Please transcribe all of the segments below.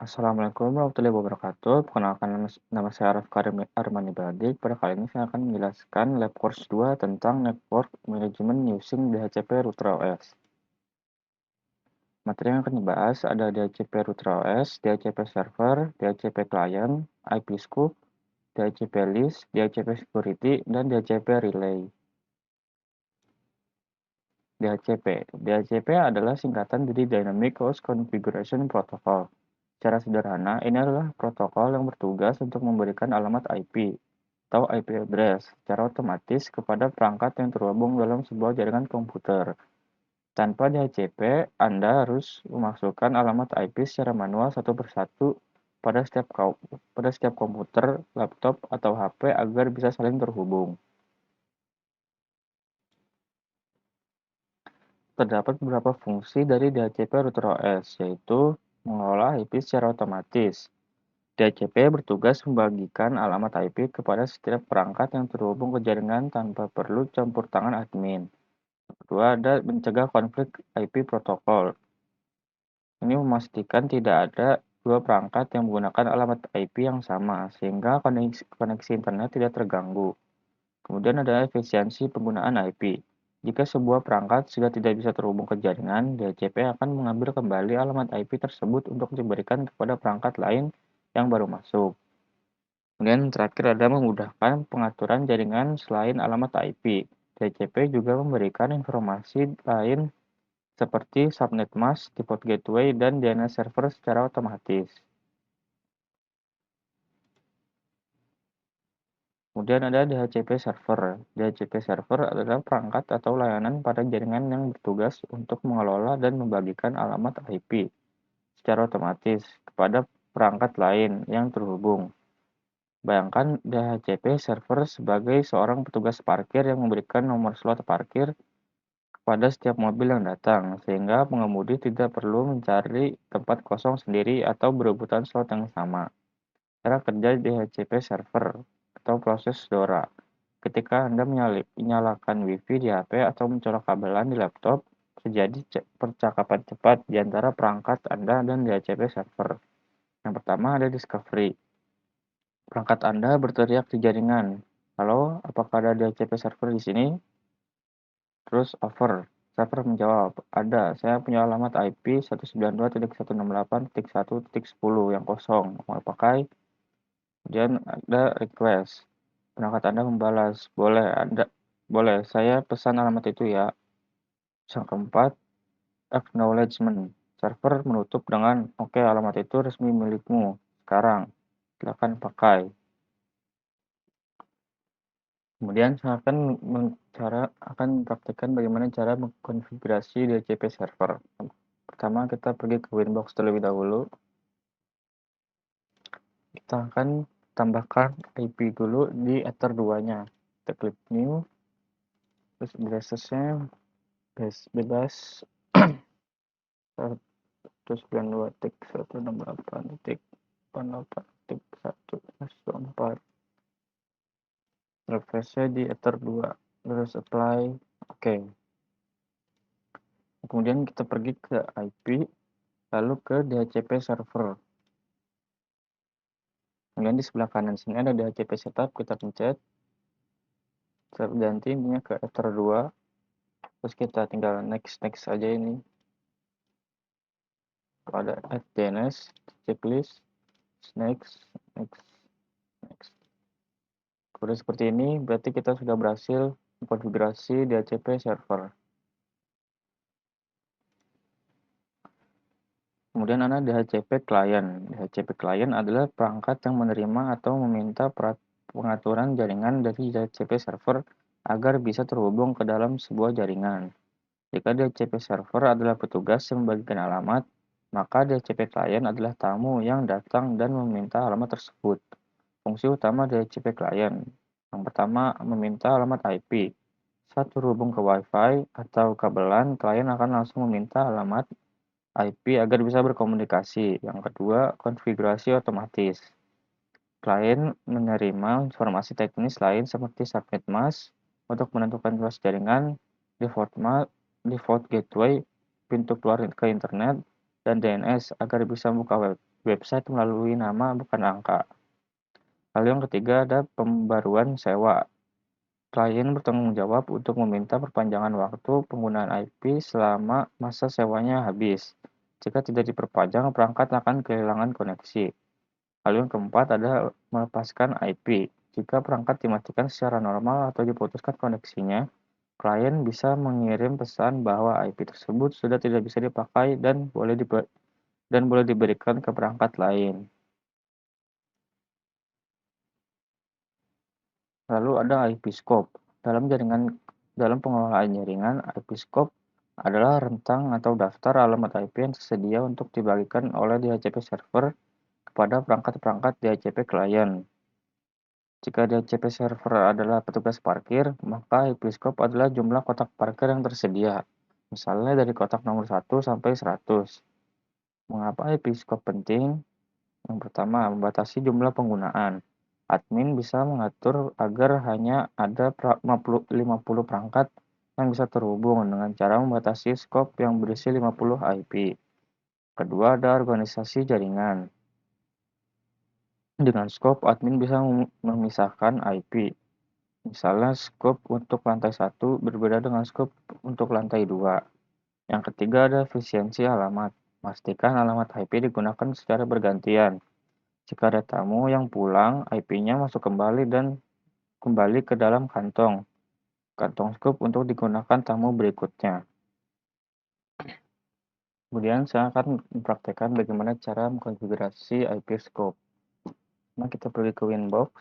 Assalamualaikum warahmatullahi wabarakatuh. Perkenalkan nama saya Armani Badik. Pada kali ini saya akan menjelaskan lab course 2 tentang Network Management using DHCP Router OS. Materi yang akan dibahas ada DHCP Router OS, DHCP Server, DHCP Client, IP Scoop, DHCP List, DHCP Security, dan DHCP Relay. DHCP. DHCP adalah singkatan dari Dynamic Host Configuration Protocol. Secara sederhana, ini adalah protokol yang bertugas untuk memberikan alamat IP atau IP address secara otomatis kepada perangkat yang terhubung dalam sebuah jaringan komputer. Tanpa DHCP, Anda harus memasukkan alamat IP secara manual satu persatu pada setiap komputer, laptop, atau HP agar bisa saling terhubung. Terdapat beberapa fungsi dari DHCP Router OS, yaitu mengelola IP secara otomatis. DHCP bertugas membagikan alamat IP kepada setiap perangkat yang terhubung ke jaringan tanpa perlu campur tangan admin. Kedua, ada mencegah konflik IP protokol. Ini memastikan tidak ada dua perangkat yang menggunakan alamat IP yang sama, sehingga koneksi internet tidak terganggu. Kemudian ada efisiensi penggunaan IP. Jika sebuah perangkat sudah tidak bisa terhubung ke jaringan, DHCP akan mengambil kembali alamat IP tersebut untuk diberikan kepada perangkat lain yang baru masuk. Kemudian terakhir ada memudahkan pengaturan jaringan selain alamat IP. DHCP juga memberikan informasi lain seperti subnet mask, default gateway, dan DNS server secara otomatis. Kemudian ada DHCP server. DHCP server adalah perangkat atau layanan pada jaringan yang bertugas untuk mengelola dan membagikan alamat IP secara otomatis kepada perangkat lain yang terhubung. Bayangkan DHCP server sebagai seorang petugas parkir yang memberikan nomor slot parkir kepada setiap mobil yang datang, sehingga pengemudi tidak perlu mencari tempat kosong sendiri atau berebutan slot yang sama. Cara kerja DHCP server atau proses DORA. Ketika Anda menyalakan Wi-Fi di HP atau mencolok kabelan di laptop, terjadi percakapan cepat di antara perangkat Anda dan DHCP server. Yang pertama ada discovery. Perangkat Anda berteriak di jaringan, "Halo, apakah ada DHCP server di sini?" Terus over. Server menjawab, "Ada, saya punya alamat IP 192.168.1.10 yang kosong. Mau pakai?" Kemudian ada request. Perangkat Anda membalas, boleh, saya pesan alamat itu ya." Yang keempat, acknowledgement. Server menutup dengan, "Oke, alamat itu resmi milikmu. Sekarang, silakan pakai." Kemudian saya akan praktekkan bagaimana cara mengkonfigurasi DHCP server. Pertama, kita pergi ke Winbox terlebih dahulu. Kita akan tambahkan IP dulu di Ether 2-nya. Kita klik new, terus address-nya bebas 192.168.1.4. Refresh-nya di Ether 2, terus apply, oke. Kemudian kita pergi ke IP, lalu ke DHCP server. Kemudian di sebelah kanan sini ada DHCP setup, kita pencet. Kita ganti ininya ke Ether 2, terus kita tinggal next aja ini. Ada add DNS, checklist, next. Kemudian seperti ini, berarti kita sudah berhasil mengkonfigurasi DHCP server. Kemudian ada DHCP client. DHCP client adalah perangkat yang menerima atau meminta pengaturan jaringan dari DHCP server agar bisa terhubung ke dalam sebuah jaringan. Jika DHCP server adalah petugas yang membagikan alamat, maka DHCP client adalah tamu yang datang dan meminta alamat tersebut. Fungsi utama DHCP client. Yang pertama, meminta alamat IP. Saat terhubung ke Wi-Fi atau kabelan, klien akan langsung meminta alamat IP agar bisa berkomunikasi. Yang kedua, konfigurasi otomatis. Klien menerima informasi teknis lain seperti subnet mask untuk menentukan luas jaringan, default gateway, pintu keluar ke internet, dan DNS agar bisa membuka web website melalui nama bukan angka. Lalu yang ketiga ada pembaruan sewa. Klien bertanggung jawab untuk meminta perpanjangan waktu penggunaan IP selama masa sewanya habis. Jika tidak diperpanjang, perangkat akan kehilangan koneksi. Lalu yang keempat ada melepaskan IP. Jika perangkat dimatikan secara normal atau diputuskan koneksinya, klien bisa mengirim pesan bahwa IP tersebut sudah tidak bisa dipakai dan boleh diberikan ke perangkat lain. Lalu ada IP scope. Dalam pengelolaan jaringan, IP scope adalah rentang atau daftar alamat IP yang tersedia untuk dibagikan oleh DHCP server kepada perangkat-perangkat DHCP klien. Jika DHCP server adalah petugas parkir, maka IP scope adalah jumlah kotak parkir yang tersedia. Misalnya dari kotak nomor 1 sampai 100. Mengapa IP scope penting? Yang pertama, membatasi jumlah penggunaan. Admin bisa mengatur agar hanya ada 50 perangkat yang bisa terhubung dengan cara membatasi skop yang berisi 50 IP. Kedua, ada organisasi jaringan. Dengan skop, admin bisa memisahkan IP. Misalnya, skop untuk lantai 1 berbeda dengan skop untuk lantai 2. Yang ketiga, ada efisiensi alamat. Pastikan alamat IP digunakan secara bergantian. Jika ada tamu yang pulang, IP-nya masuk kembali ke dalam kantong scoop untuk digunakan tamu berikutnya. Kemudian saya akan mempraktekkan bagaimana cara mengkonfigurasi IP scope. Nah, kita pergi ke Winbox,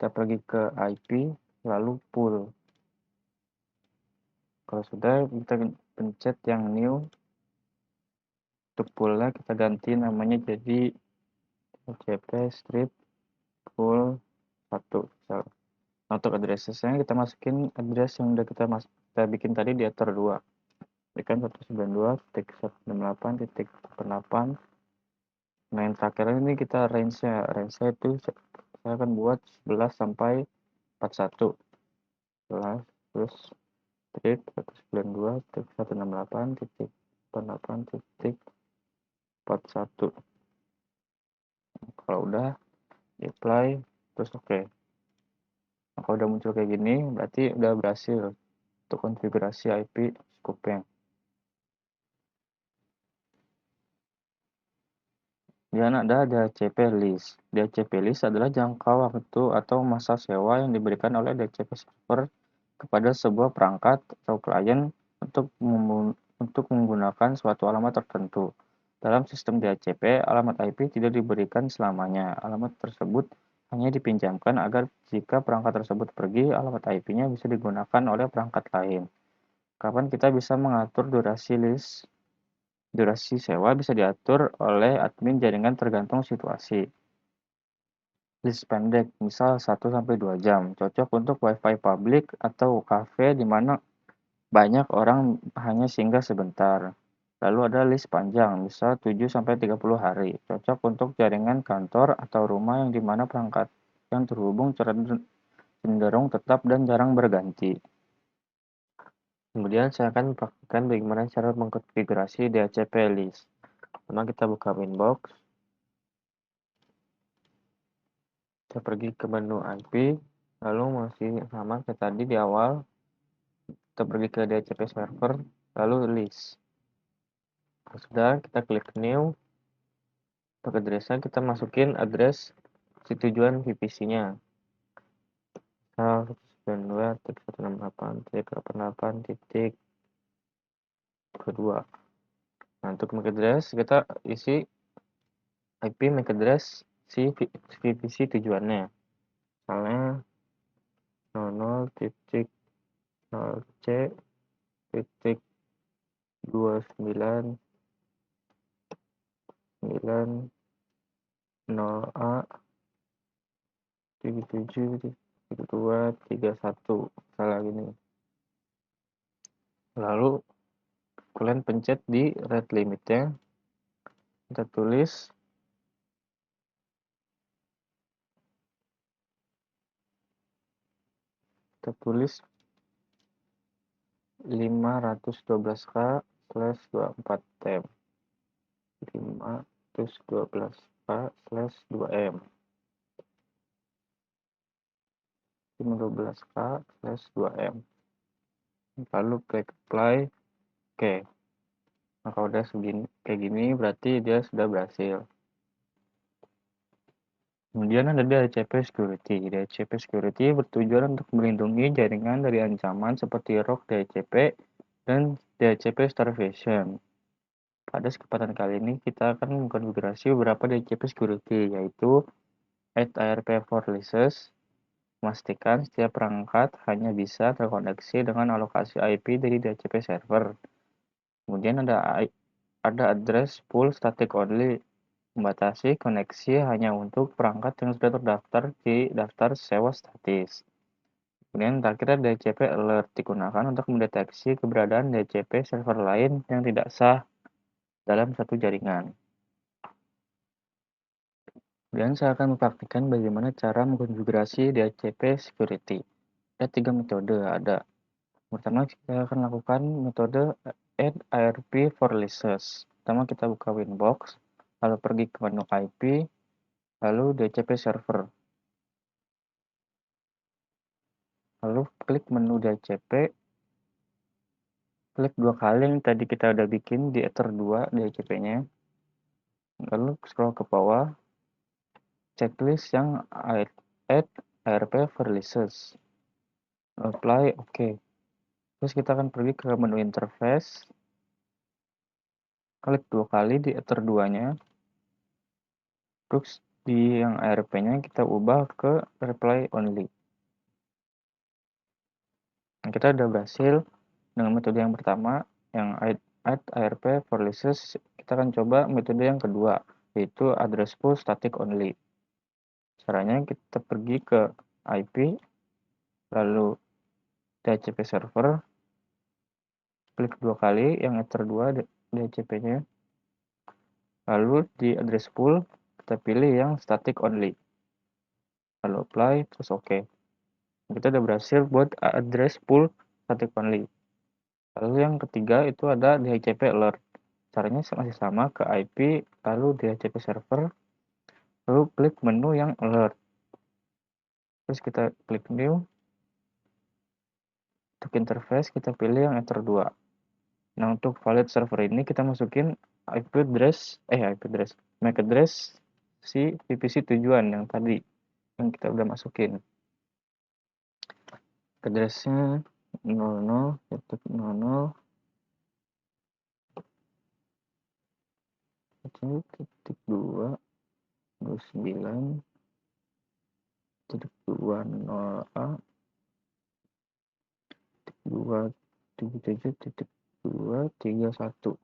kita pergi ke IP, lalu pool. Kalau sudah, kita pencet yang new. Untuk poolnya kita ganti namanya jadi DHCP strip pool 1. Untuk addressnya kita masukin address yang udah kita bikin tadi di editor 2. Berikan 192.168.8. Nah, yang terakhir ini kita range-nya itu saya akan buat 11 sampai 41. 11 terus strip 192.168.8.41. Kalau udah apply terus oke. Nah, kalau udah muncul kayak gini berarti udah berhasil untuk konfigurasi IP scope-nya. Dan ada DHCP list. DHCP list adalah jangka waktu atau masa sewa yang diberikan oleh DHCP server kepada sebuah perangkat atau klien untuk menggunakan suatu alamat tertentu. Dalam sistem DHCP, alamat IP tidak diberikan selamanya. Alamat tersebut hanya dipinjamkan agar jika perangkat tersebut pergi, alamat IP-nya bisa digunakan oleh perangkat lain. Kapan kita bisa mengatur durasi list? Durasi sewa bisa diatur oleh admin jaringan tergantung situasi. List pendek, misal 1-2 jam, cocok untuk WiFi publik atau kafe di mana banyak orang hanya singgah sebentar. Lalu ada list panjang, misal 7-30 hari, cocok untuk jaringan kantor atau rumah yang di mana perangkat yang terhubung cenderung tetap dan jarang berganti. Kemudian saya akan mempraktikkan bagaimana cara mengkonfigurasi DHCP list. Pertama kita buka Winbox. Kita pergi ke menu IP, lalu masih sama kayak tadi di awal. Kita pergi ke DHCP server, lalu list. Sudah, kita klik new. Untuk addressnya kita masukin address si tujuan VPC-nya. 192.168.168.2. Nah, untuk MAC address kita isi IP MAC address si VPC tujuannya. Misalnya 00.c.2990A 77.231 salah gini. Lalu kalian pencet di rate limitnya, kita tulis 512k/24 tem. 512 12K/2M 12K/2M, lalu klik apply. Oke, nah kalau udah segini kayak gini berarti dia sudah berhasil. Kemudian ada DHCP Security. DHCP Security bertujuan untuk melindungi jaringan dari ancaman seperti rogue DHCP dan DHCP starvation. Pada kesempatan kali ini kita akan mengkonfigurasi beberapa DHCP Security, yaitu add ARP for leases, memastikan setiap perangkat hanya bisa terkoneksi dengan alokasi IP dari DHCP server. Kemudian ada address pool static only, membatasi koneksi hanya untuk perangkat yang sudah terdaftar di daftar sewa statis. Kemudian terakhir ada DHCP alert, digunakan untuk mendeteksi keberadaan DHCP server lain yang tidak sah dalam satu jaringan. Kemudian saya akan mempraktikkan bagaimana cara mengkonfigurasi DHCP security. Ada 3 metode. Pertama, kita akan lakukan metode add ARP for leases. Pertama, kita buka Winbox, lalu pergi ke menu IP, lalu DHCP server. Lalu klik menu DHCP, klik 2 kali yang tadi kita udah bikin di Ether 2 DHCP-nya. Lalu scroll ke bawah, checklist yang add ARP for leases. Apply, oke. Terus kita akan pergi ke menu interface, klik 2 kali di Ether 2-nya. Terus di yang ARP-nya kita ubah ke reply only. Nah, kita udah berhasil dengan metode yang pertama, yang add ARP for leases. Kita akan coba metode yang kedua, yaitu address pool static only. Caranya kita pergi ke IP, lalu DHCP server, klik 2 kali yang Ether 2 DHCP-nya, lalu di address pool kita pilih yang static only, lalu apply, terus oke. Kita udah berhasil buat address pool static only. Lalu yang ketiga itu ada DHCP alert. Caranya masih sama, ke IP, lalu DHCP server, lalu klik menu yang alert. Terus kita klik new. Untuk interface kita pilih yang Ether 2. Nah, untuk valid server ini kita masukin MAC address si VPC tujuan yang tadi yang kita udah masukin. Addressnya 00.00 titik 2 29 titik 20a 277.231.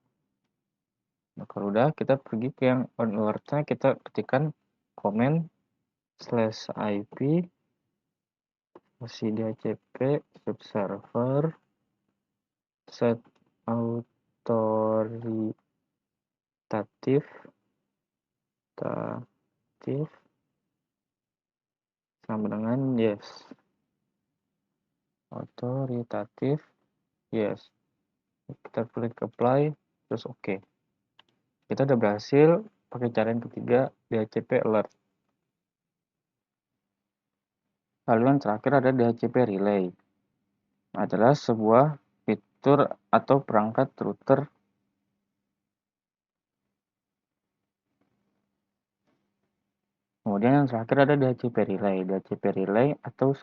Nah, kalau udah kita pergi ke yang on alertnya, kita ketikkan comment /IP masih DHCP subserver set autoritatif sama dengan yes, autoritatif yes. Kita klik apply, terus oke. Kita udah berhasil pakai cara yang ketiga, DHCP alert. Lalu yang terakhir ada DHCP relay. Adalah sebuah fitur atau perangkat router Kemudian yang terakhir ada DHCP Relay. DHCP Relay atau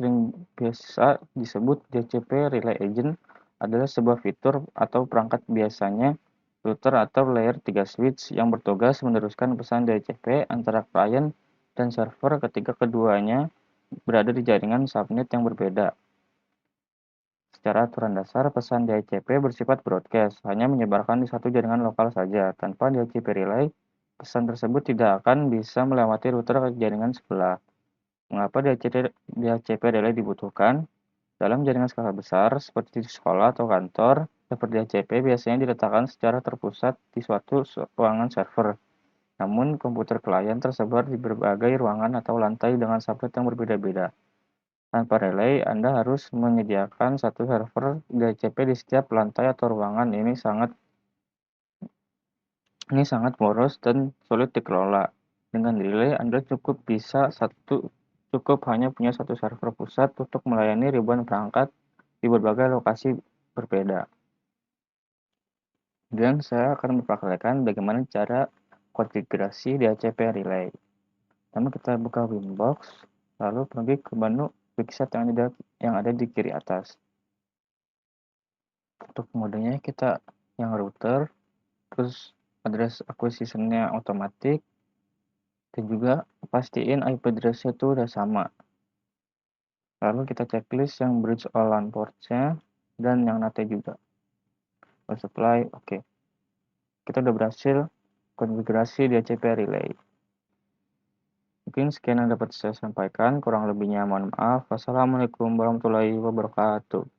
biasa disebut DHCP Relay Agent adalah sebuah fitur atau perangkat biasanya router atau layer 3 switch yang bertugas meneruskan pesan DHCP antara klien dan server ketika keduanya berada di jaringan subnet yang berbeda. Secara aturan dasar, pesan DHCP bersifat broadcast, hanya menyebarkan di satu jaringan lokal saja. Tanpa DHCP Relay, pesan tersebut tidak akan bisa melewati router ke jaringan sebelah. Mengapa DHCP Relay dibutuhkan? Dalam jaringan skala besar, seperti di sekolah atau kantor, server DHCP biasanya diletakkan secara terpusat di suatu ruangan server. Namun, komputer klien tersebar di berbagai ruangan atau lantai dengan subnet yang berbeda-beda. Tanpa relay, Anda harus menyediakan satu server DHCP di setiap lantai atau ruangan. Ini sangat Ini sangat boros dan sulit dikelola. Dengan relay, Anda cukup hanya punya satu server pusat untuk melayani ribuan perangkat di berbagai lokasi berbeda. Dan saya akan memperkenalkan bagaimana cara konfigurasi DHCP relay. Pertama kita buka Winbox, lalu pergi ke menu Quickset yang ada di kiri atas. Untuk modenya kita yang router, terus address acquisition-nya otomatis, dan juga pastiin IP address-nya itu udah sama. Lalu kita checklist yang bridge all LAN ports-nya dan yang NAT juga. Supply, oke. Kita udah berhasil konfigurasi DHCP relay. Mungkin sekian yang dapat saya sampaikan, kurang lebihnya mohon maaf. Wassalamualaikum warahmatullahi wabarakatuh.